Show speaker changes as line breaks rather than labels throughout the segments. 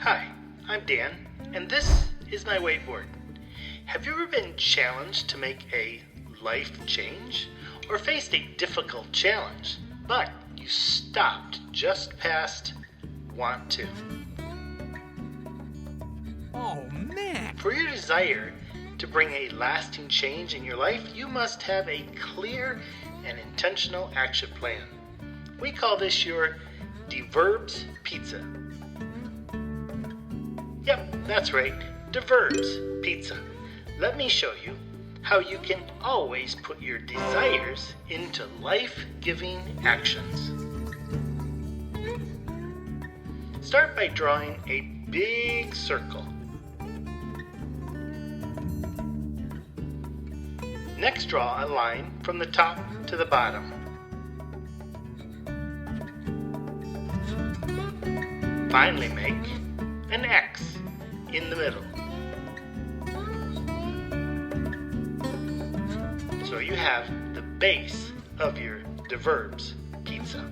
Hi, I'm Dan, and this is my whiteboard. Have you ever been challenged to make a life change or faced a difficult challenge, but you stopped just past want to?
Oh, man!
For your desire to bring a lasting change in your life, you must have a clear and intentional action plan. We call this your D-VeRBs pizza. Yep, that's right, D-VeRBs pizza. Let me show you how you can always put your desires into life-giving actions. Start by drawing a big circle. Next, draw a line from the top to the bottom. Finally, make an X in the middle. So you have the base of your D-VeRBs pizza.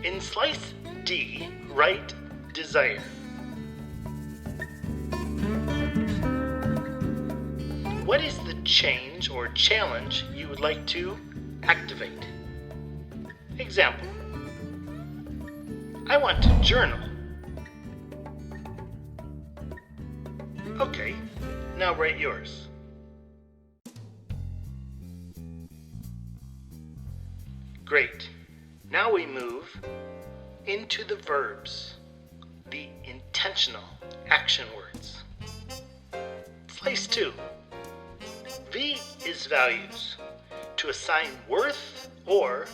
In slice D, write desire. What is the change or challenge you would like to activate? Example: I want to journal. Okay, now write yours. Great. Now we move into the verbs, the intentional action words. Slice 2. V is values, to assign worth or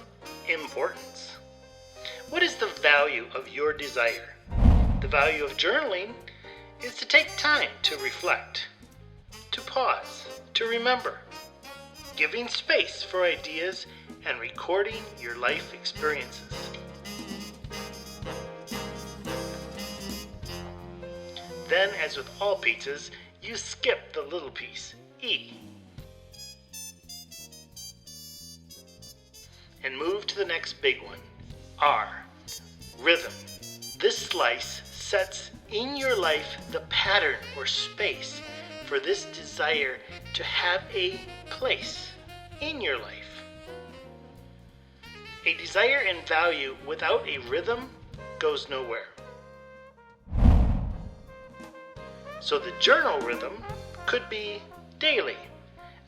importance. What is the value of your desire? The value of journaling is to take time to reflect, to pause, to remember, giving space for ideas and recording your life experiences. Then, as with all pizzas, you skip the little piece, E, and move to the next big one, R, rhythm. This slice sets in your life the pattern or space for this desire to have a place in your life. A desire and value without a rhythm goes nowhere. So the journal rhythm could be daily.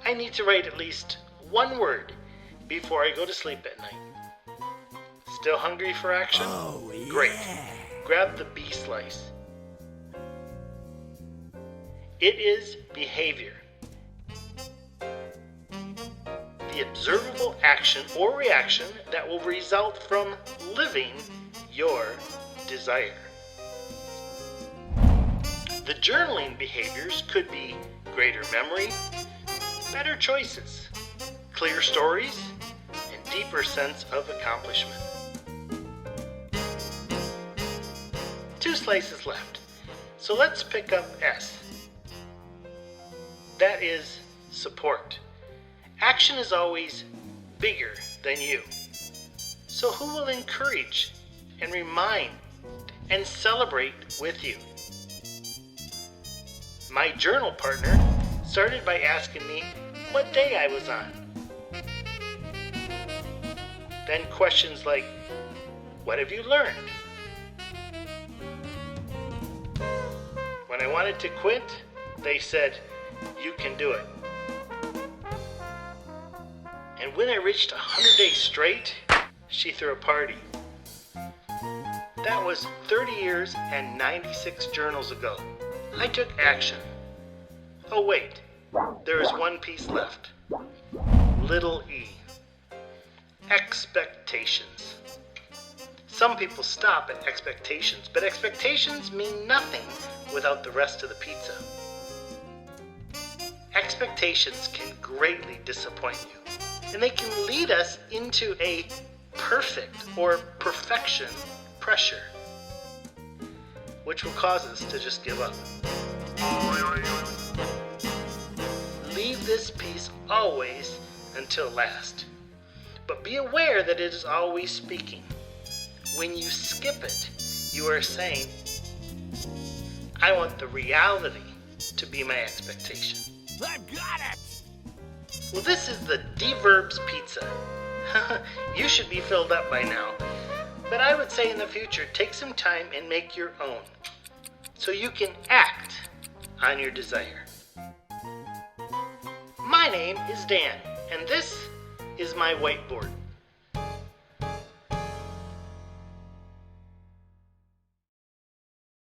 I need to write at least one word before I go to sleep at night. Still hungry for action?
Oh, yeah.
Great. Grab the B slice. It is behavior. The observable action or reaction that will result from living your desire. The journaling behaviors could be greater memory, better choices, clear stories, and deeper sense of accomplishment. 2 slices left, so let's pick up S. That is support. Action is always bigger than you. So who will encourage and remind and celebrate with you? My journal partner started by asking me what day I was on. Then questions like, what have you learned? When I wanted to quit, they said, you can do it. And when I reached 100 days straight, she threw a party. That was 30 years and 96 journals ago. I took action. Oh wait, there is one piece left. Little e. Expectations. Some people stop at expectations, but expectations mean nothing without the rest of the pizza. Expectations can greatly disappoint you, and they can lead us into a perfect or perfection pressure, which will cause us to just give up. Leave this piece always until last, but be aware that it is always speaking. When you skip it, You are saying, I want the reality to be my expectation.
I've got it!
Well, this is the D-VeRBs pizza. You should be filled up by now. But I would say in the future, take some time and make your own, so you can act on your desire. My name is Dan, and this is my whiteboard.